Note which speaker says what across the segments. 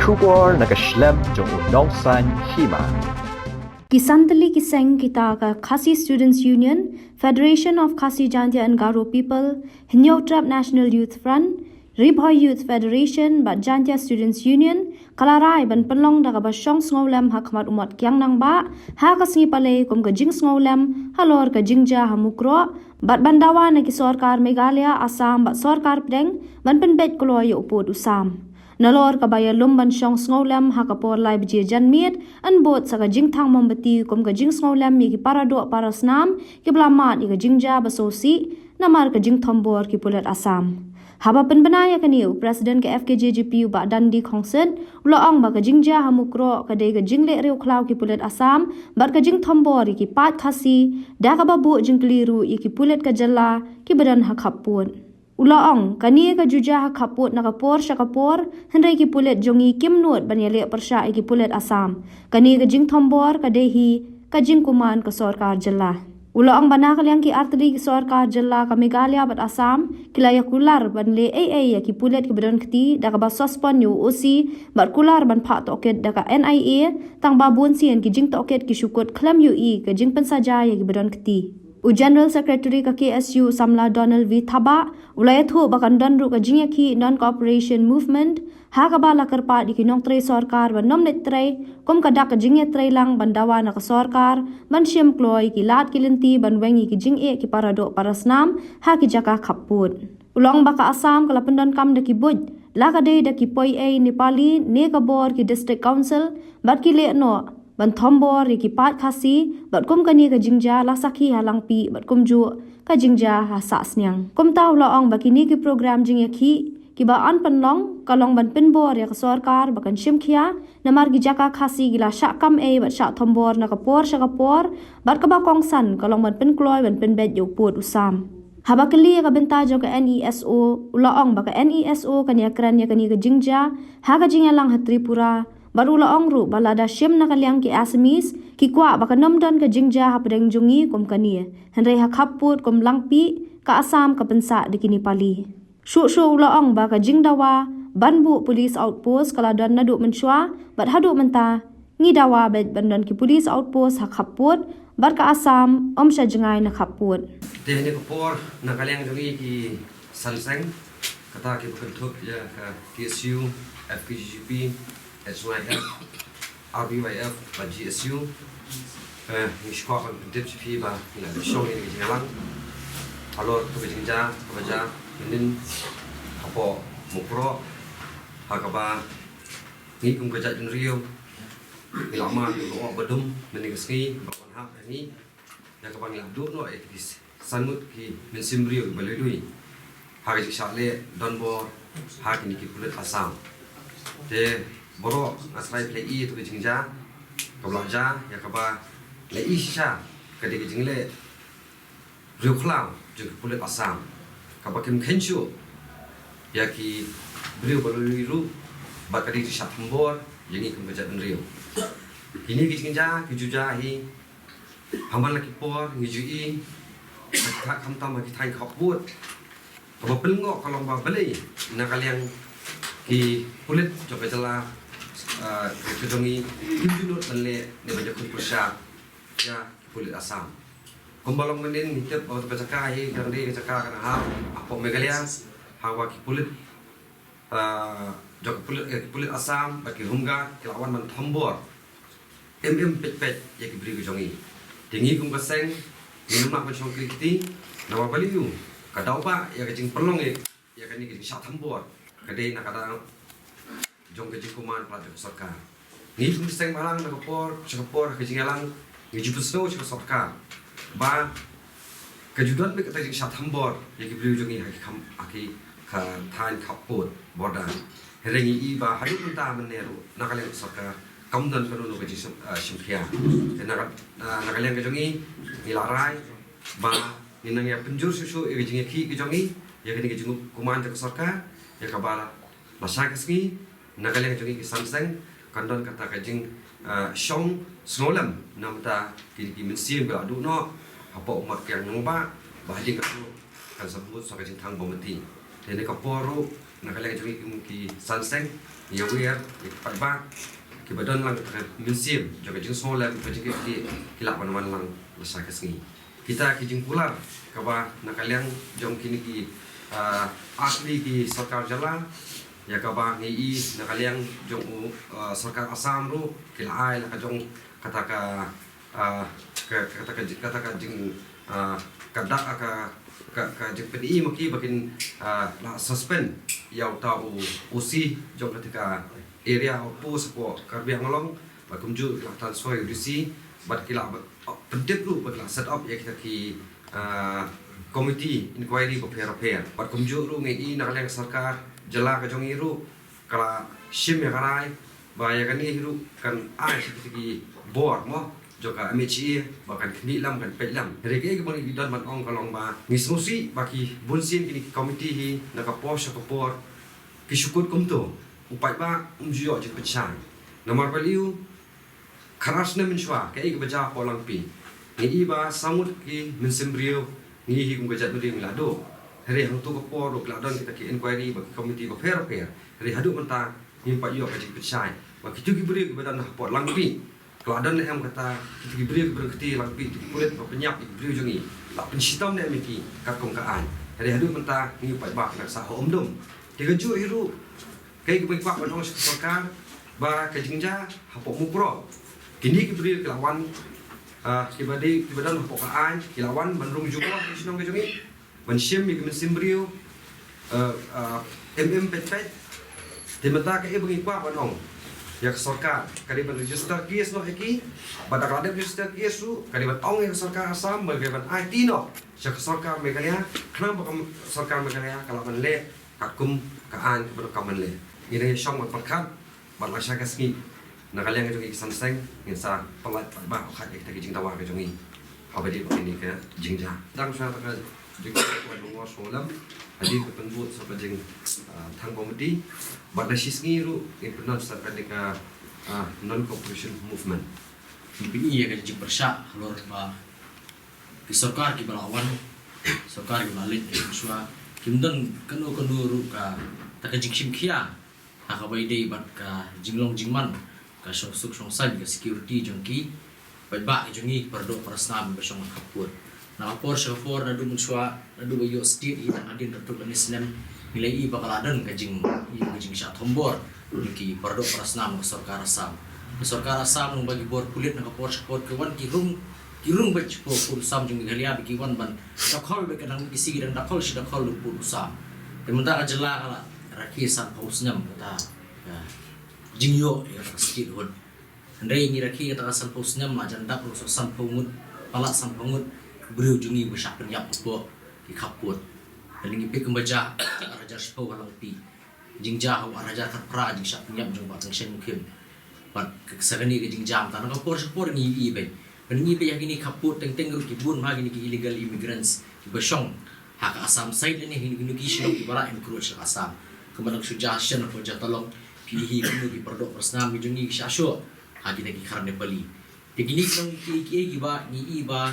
Speaker 1: Shubor nakaslem jong unongsan hima.
Speaker 2: Kisantali Kiseng kita ka Khasi Students Union, Federation of Khasi Jantia and Garo People, Hinyotrap National Youth Front, Ribhoy Youth Federation, Bat Jantia Students Union, Kalarai ban penlong daga ba syong sngolam ha khamat umat kyang nang ba, ha kasngi pale kum ka jing sngolam, halor ka jingja ha mukro, bat bandawa na ki sarkar Meghalaya, Assam, bat sarkar Pdeng, ban penbet kloy upod usam. Nalor kabaya lumban syong sngolam ha kapor lai bji janmiet an bot sa ka jing thang mombati kum ka jing sngolam mi ki parado parasnam ki blamat ki jingja basosi namar ka jing thombor ki pulat Assam. Haba penbenaya kaniu Presiden ke FKJGPU ba dandi khongset uloong ba ka jingja ha mukro ka de ka jingle reu khlaw ki pulat Assam bat ka jing thombor ki pat khasi da ka babu jing kliru ki pulat ka jalla ki badan ha khapun. Ulaong kani ka juja ha khaput na kapor sya kapor hendai ki pulet jongi kimnut banyale persya ki pulet Assam kani ka jing thombor ka dehi ka jing kuman ka sarkar jalla ulaong bana kalyang ki artri ki sarkar jalla ka Meghalaya bat Assam kilaya kular banle ya ki pulet ki badan kti da ka ba suspend yu osi bat kular ban pha toket da ka NIA tang babun sien ki jing toket ki shukut klam yu ka jing pensaja ya ki badan kti General Secretary ka KSU Samla Donald V. Thaba, ulaya thu bakan danru ka jingya ki non-cooperation movement, ha ka bala karpa di kinong tre sarkar ban nom net tre, kum kadak ka jingya tre lang bandawa na ka sarkar, ban siyam kloy ki lat kilinti ban wengi ki jingye ki parado parasnam, ha ki jaka khaput. Ulong baka Assam kala pendan kam da ki buj, laka de da ki poi Nepali, ne ka bor ki district council, bat ki le no, ban thombor ki pat khasi bat kum kani ka jingja la sakhi halang pi bat kum ju ka jingja ha sa snyang kum taw la ong bakini ki program jingya ki ba an panlong kalong ban pinbor ya ka sarkar bakan shimkhia namar gi jaka khasi gila sha kam bat sha thombor na kapor sha kapor bat ka ba kongsan kalong ban pin kloy ban pin bet yo put usam habakali ka benta jo ka NESO ulaong baka NESO kanya kran ya kani ka jingja ha ka jingya lang ha Tripura Barula ongru balada syem na kalyang ki Assamese ki kwa baka nomdan ka jingja ha Pdeng jungi kum kania hendai ha khaput kum langpi ka Assam ka pensa di kini pali shu ula ong baka jingdawa banbu police outpost kala dan nadu menshwa bat hadu menta ngidawa bet bandan ki police outpost ha khaput bar ka Assam sha jengai na khaput
Speaker 3: de ne ko por na kalyang jungi ki sanseng kata ki bukan thuk ya ka KSU FKGP SYF, RBYF, và GSU Mình sẽ có phần tiếp khi và là show này cái gì lắm Alo, tôi bị chính ra, tôi bây giờ mình học bộ một pro Hoặc là nghĩ cùng cái chạy Rio Mình làm mà mình có bật đâm mình cái ski và còn hát cái ní Và các bạn làm đốt rồi thì săn mút khi mình sim Rio và lấy đuôi Hà cái sự lệ Don Bo Hà cái ní cái phụ lực Assam Thế Boro asrai play tu jingja kablaja ya kaba le isha kadi jingle rukhlaw jung pulit Assam kaba kim khenchu ya ki brio baluru ba kadi shat thambor yangi kum kajat rio ini ki jingja ki juja hi hamal la ki por ngijui ka kham tam ki thai khaput kaba pelngo kalong ba beli nakalyang ki pulit jokajala kejongi kimjunut banle ne baja kun persya ya pulit Assam kombalong menin hitep atau pecaka hi dande pecaka kana ha apo Meghalaya hawa ki pulit jok pulit Assam bagi hunga kelawan man thombor pet ya ki bri kejongi tingi kum kaseng minum nak macam kriti nawa baliu kadau pa ya kecing perlong ya kan ni sat thombor kadai nak kata jong ke jikuman plat sarkar ni tum seng balang na kapor ke jingalang ni jupu snow ke sarkar ba kejudan be kata jing sat hambor ya ki bri jongi aki ka than khaput bordan herengi i ba hadu punta meneru nakale sarkar kamdan kanu no ke simkhia nakale ke jongi ni larai ba ni nang ya penjur susu ke jingi ki jongi ya ke jingu kuman ke sarkar ya kabala masyarakat ski nakalang jongi ki samseng kandon kata kajing syong snolam namta ki mensim ba adu no apa umat yang ngba bahjing ka kan sebut so kajing thang bomati dene ka poru nakaliang juri ki sanseng ya wer pat ba ki badon lang minsim jaga jing solar ki jing ki lak wan lang lasa kesngi kita ki jing pular ka ba nakaliang jong kini ki asli ki sarkar jala ya ka ba ngi nakaliang jong sarkar Assam ru ki lai la ka jong kata ka jing kadak ka jing PDI maki bakin la suspend yau tau usi jong ketika area opo sepo Karbi Anglong bakum ju la transfer UDC bat kila pendep lu bat set up ya kita ki committee inquiry ko pair bat kum ju ru ngi nakaliang sarkar jala ka jong iru kala shim ya karai ba ya kan iru kan ai ki board mo joka MHE bahkan kini lam kan pelam rege ke bang idan ban ong kalong ba mismusi baki bunsin kini committee hi naka pos ka por ki syukut kumto upai ba umjio je pechan nomor baliu keras na menshwa ke ke baja polang pi ni ba samut ki mensembriu ni hi kum gajat bering lado hari hang tu ka por dok ladon kita ki inquiry ba committee ba fair hari hadu menta ni pa yo ka je pechan ba ki tu ki beri ke badan pot lang pi Keladon em kata kita beri berketi langpi kulit penyap beri jungi tak pensitam ne miki kakum kaan hari hadu mentah ni pai bak nak sah omdom tiga ju hiru kai ke pak banong sarkar ba ke jingja hapok mupro kini ke beri kelawan kibadi kibadan hapok kaan kilawan bandung juga sinong ke jungi mensim mi mensim beriu pet timata ke beri pak banong ya sarkar kaliban register kes no eki badak ladep register kes su kaliban ong yang sarkar Assam bagaimana IT no syak sarkar Meghalaya kenapa sarkar Meghalaya kalau menle kakum kaan berkaman le ini syong berkat batla syak kesni nakaliang itu kisan seng ngisa pelat ba khat ek taki jing tawa ke jongi habadi ini ke jingja dang sya ta juga wadung solam hadir ke penbut sampai jing thang komedi batla sisngi ru in pernah sampai deka non cooperation movement
Speaker 4: PPI ya kan bersyak lor ba ki sarkar ki balawan sarkar ki balit swa kimdan kanu ru ka ta ka jiksim khia ha ka bai dei bat ka jinglong jingman ka suk song san ka security jongki bai ba jongi perdo prasnam besong kapur na por shofor na dum swa na du yo state ina adin tu anisnem nilai i bakaladan ka jing sya thombor ki perdo prasnam ka sarkar Assam sarkar Assam bagi bor kulit na kapor support ke wan kirung bach po pur sam jung galia bagi wan ban dakhol be kanang kisi dan dakhol si dakhol pur sam temunta ajela kala raki san pausnyam kata jingyo ya sikit hon ndai ngi raki kata san pausnyam ma janda pro san paungut pala san paungut beriu jungi besyak penyap po ki kaput dan ngi pe kembaja raja sipo halang pi jingja wa raja kapra jing syak penyap jung batang sen mungkin bat kesagani ke jingjam tanah kapor support ngi i be Pengi be yang ini kaput teng ru kibun ha gini ki illegal immigrants ki besong hak Assam side ini hini ki sino ki bara encroach Assam kemadang suggestion ko jatalong pilih kunu ki perdo persnam ki jungi ki syasyo ha gini ki karne bali tegini kong ki ba ni i ba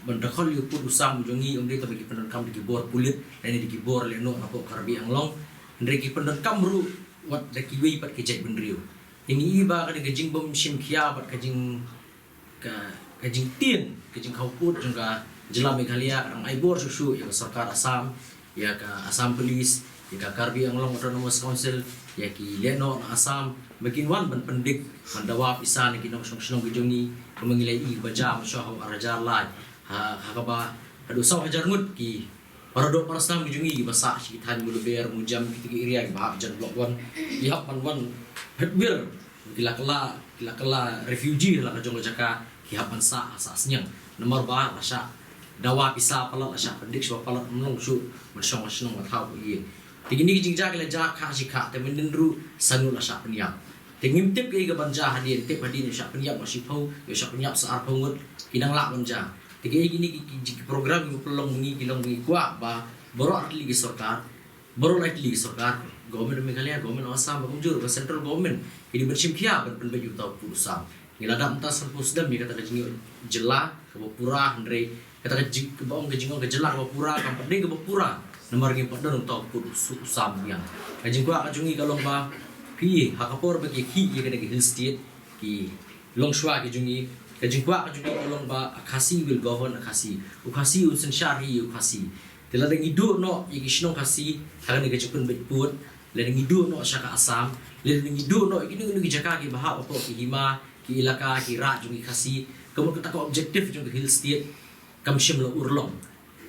Speaker 4: bendakhol yu pun usam jungi umde to ki pendekam di bor pulit dan di bor leno apo Karbi Anglong ndre ki pendekam ru wat de ki wi pat ki jek bendriu ini i ba ka de jing bom sim khia pat ka jing kajing tin kajing kauput juga jelam Meghalaya kadang aibor susu ya sarkar Assam ya ka Assam Police ya ka Karbi Anglong Autonomous Council ya ki leno Assam makin wan ban pendik mandawa pisan ki nong song gejongi mengilai i baja masyahu arajar lai ha ba adu saw hajar ngut ki paradok parasam gejongi basa ki tan bulu ber mujam ki area ki bahak jan blok wan ya pan hetbir kila refugee la ka jong jaka hiapan sa asasnya nomor ba rasa dawa pisa pala rasa pendik so pala menong su bersong matau ye tingini jingja kala ja kha sikha te menendru sanu rasa penyap tingim tip ke banja hadin tip hadin sya penyap masih pau yo sya penyap sa arpungut kinang la banja tigi gini program pelong ngi kilong ngi kwa ba boro atli gi sarkar boro atli sarkar government Meghalaya government Assam bujur central government ini bersim kia ben baju tau pusam ngilada entah serpusdam ya kata kajing jela ke Bapura andre kata kajing ke baong kajing ke jela ke Bapura kampung ke Bapura nomor gi pada untuk put usam yang kajing kwa kajungi kalong ba pi hakapor bagi ki ye kena hill state ki long shwa kajungi kajing kwa kajungi kalong ba akasi will govern akasi usen syari ukasi tela deng idu no ye kisnong kasi hagan ga jukun bet put le deng idu no syaka asam le deng idu no ini ngi jaka ki baha apa ki hima ki ilaka ki ra jungi kasi kamu kata ko objektif jung hill state kam shim lo urlong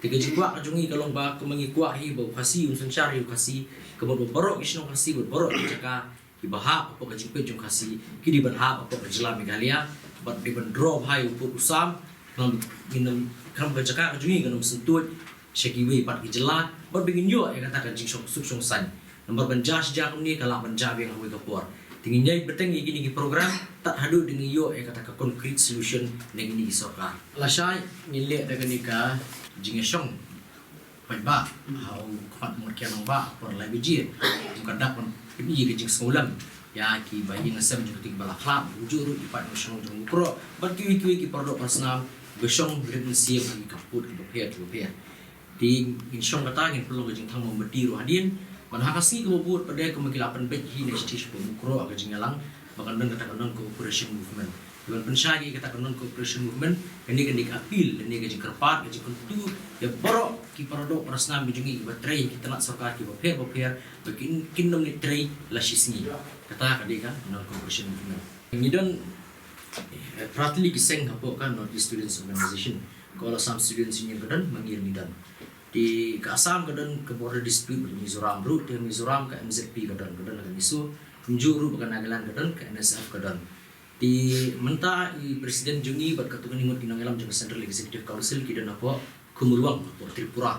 Speaker 4: tiga jikwa kajungi kalong ba kemangi kwa hi ba kasi usun syari kasi kamu borok kisnong kasi borok jaka ki baha apa ka jingpe jung kasi ki di ban ha apa ka jela megalia bat di ban drop hai upur usam nam minum kam ka jaka kajungi kanum sentut syaki we pat ki jela bat begin yo ya kata ka jing suk sung san nomor ban jas jak ni kala ban jabe yang we kapor tingin nyai beteng gini gi program tak hadu dengan yo ya kata ka concrete solution dengan ni sorkar lasai ngile daga nika jingesong pai ba hau khat mur kian ba por lai biji bukan dak ini ke jing sekolah ya ki bayi ngasam juga tik bala klab juru ipat ngasong jong pro bat ki ki pordo pasnam besong gredin siap ki kaput ki bapia di insong kata ngin perlu jing thang membeti ro hadin man hakasi ko bubut pada kemakilapan bet hi ne stis ko mukro aga jingalang bahkan dan kata non cooperation movement dengan pensyari kata non cooperation movement ini kan dikapil ini gaji kerpat gaji kuntu ya borok ki parado prasnam bijungi batrai kita nak sarkar ki bapia bikin kinom ni trai lasisni kata kadika non cooperation movement ngidon pratli kiseng hapo kan not students organization kalau some students union kadan mangir nidan di ke Assam kadan ke border dispute di Mizoram root di Mizoram ke MZP kadan akan isu menjuru bukan Nagaland kadan ke NSF kadan di menta presiden jungi bat katukan imut kinangalam jang Central Executive Council kidan apa kumuluang apa Tripura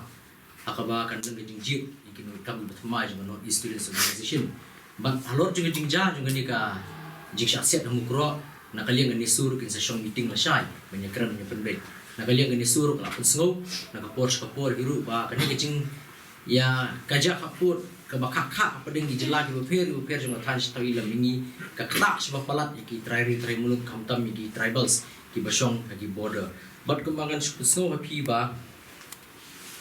Speaker 4: akaba kan jang jing ikin kam batma jang not students organization bat halor jang ja jang ni ka jing syasiat mukro nakaliang ni sur kin session meeting la syai banyak keran banyak penbek nakaliang ni sur kala pun sengau nakapor hiru ba kan ni jing ya kajak kapur ke bakakha apa deng dijela di beper jang tan stawi lam ini ka klak sebab palat iki trai muluk kamtam iki tribals ki basong ki border bat kembangan sengau pi ba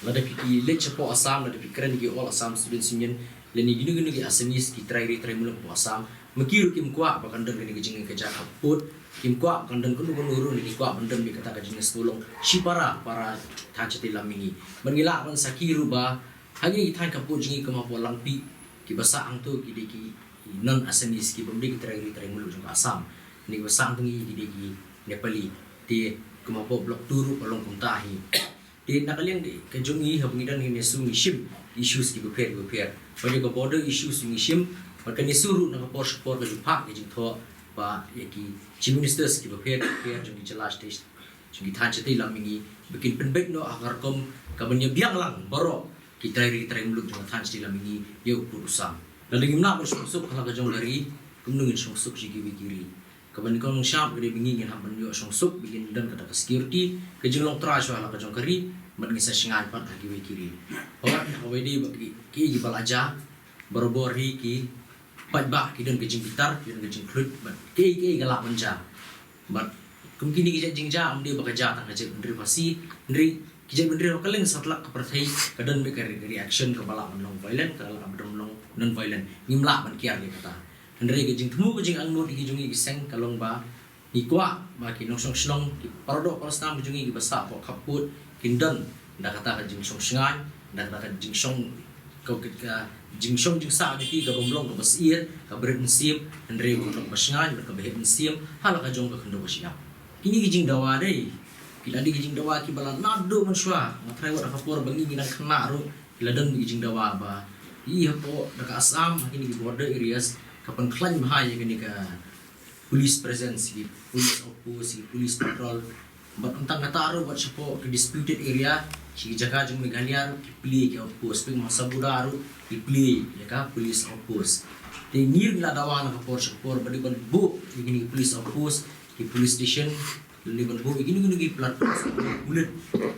Speaker 4: lada pi le cepo Assam lada pi keren ki all Assam students union leni gini ki asamis ki trai muluk po Assam mekiru kim kwa bakan dan ni gijing ke jak put kim kwa kan dan kunu ru ni kwa bandem di kata gijing stolong sipara para thachati lamini bangila kan sakiru ba hagi thai kaput jingi kema polang pi ki basa ang tu ki deki non asamis ki bomdi ki trai mulu jong Assam ni basa ang tungi ki deki Nepali ti kema po blok turu palong kuntahi di nakaliang di kejungi habngidan ni sungi shim issues ki beper pada border issues sungi shim maka ni suruh nak Porsche ke Jepang ke jingtho ba yaki chief ministers ki beper jong di jelas test jong di than chati lamingi bikin penbek no agar kom kabanya biang lang baro ki trai muluk jong than chati lamingi ye ukur usam lalu ngimna bersuk kala ka jong dari kumnungin sungsuk jigi bigiri kaban kom syam gede bingi ngin haban yo sungsuk bikin dan kata security ke jinglong trash wala ka jong kari mengisah singan pat lagi wikiri ora awedi bagi ki jibal aja berbori ki pajba ki dan kejing pitar ki dan kejing klut bat ki galak manja bat kumkin ki jing ja amde bakaja ta kejing ndri pasi ndri ki jing ndri rokaleng satlak keperthai kadan be reaction ke balak non violent ke balak non violent ngimla ban kiar ni kata ndri kejing thmu kejing angno di jungi iseng kalong ba ikwa ba ki nongsong slong ki pardo parastam jungi ki basa ko kaput kindan nda kata kejing song sngai nda kata kejing song kau ketika jingsong jingsa ni ka bomlong ka basir ka beren sim andre ko ka basngan ka behet sim hala ka jong ka kendo siap kini gijing dawa dei kila di gijing dawa ki balan nado manswa matrai wa ka por bangi ginan kena ro kila dan gijing dawa ba iya po ka Assam kini di border areas kapan klan bahaya kini ka police presence di police opus police patrol bat untang kata ro bat sapo ke disputed area si jaga jung Meghalaya pilih ke opus ping masa budaru pilih ya ka police opus te ngir la dawa na kapor badi ban bu gini police opus di police station ni ban bu gini plat bulet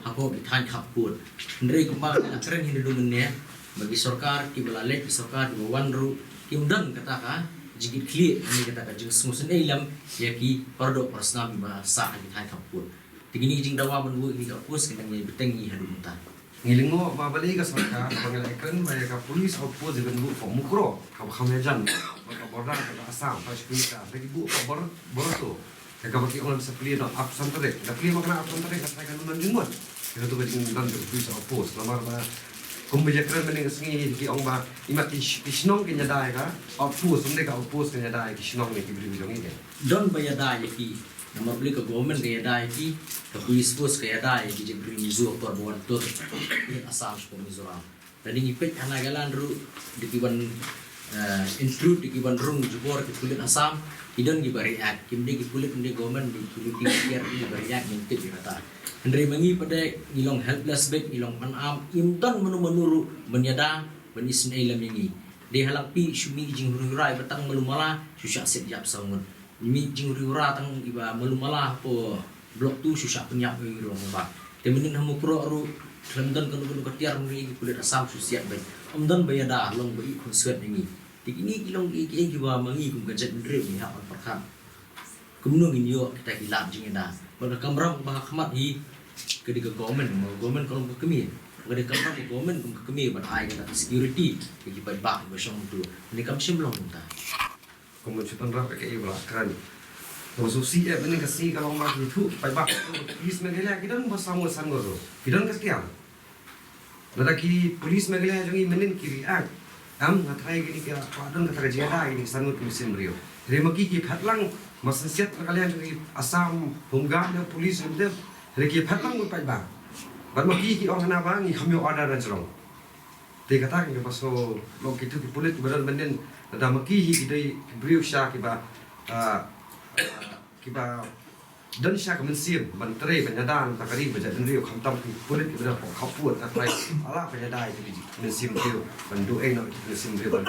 Speaker 4: hapo bithan kapur ndre kembang na keren hindu mennya bagi sarkar ki balale ki sarkar di wanru ki undang kata ka jigit clear ni kata ka jing smusen ilam ya ki pardo prasna bi bahasa bithan kapur tingini jing dawa ban bu ini kapus kendang ni betengi hadu mutan
Speaker 3: ngilingo babali ka sarka pangilaikan baya ka police outpost even bu pemukro ka khamejan ka border ka asam pa shkuita bagi bu ka bor to ka bagi orang bisa pli no absent tare da pli makna absent tare ka sa kan nan jingmon itu tuh bagi nan ka police outpost lamar ba kumbeja keren mening sengi ki ong ba imat kisnong ki nyadai ka outpost umde ka outpost ki nyadai kisnong ni ki bri jong ni
Speaker 4: Don bayada ki nama beli ke government ke ada ki ke police post ke ada ki je beri nizu tor buat tor asam sepo Mizoram. Dan ini pet anak galan ru di kiban include di kiban rung jubor ke kulit asam idon ki bari ak kimde ki kulit di government di kulit di kier di bari ak mintit di kata. Hendri mengi pada ngilong helpless back ngilong panam imton menuru menyada benisne ilam ini. Di halang pi syumi jing hurai batang melumala susah setiap sangun. Ini jing ura tang iba melumala po blok tu susah penyak ngi ro ba temenin hamu pro ru lemdan kan ketiar ngi kulit asam susiat baik omdan bayada long beri konsuat ngi tikini kilong iki ba mangi kum gajet ndre ni ha on perkam kumno ngi yo kita kilap jing da pada kamrang ba khmat hi kediga government kalau kemi kediga kamrang government kum kemi ban ai kata security ki ba ba song tu ni kam sim long ta
Speaker 3: kemudian rap kayak ibu kan konsumsi ini kasih kalau mah itu baik polis megalia kita pun bersama sama tu kita kesian lagi polis megalia jangan menin kiri ngatai gini kira padon kata jeda ini sangat mesin beliau dari maki kita hatlang masih siap kalian dari asam hongga yang polis itu dari kita hatlang baik bang maki kita orang apa ni kami ada rajang dia kata kita pasal lo kita polis benar menin da maki kita beliau syak kita kiba dan syak mensim menteri penyadan takari baca dan rio khamtam kulit kita khaput apa ala penyadai itu mensim rio bandu nak mensim rio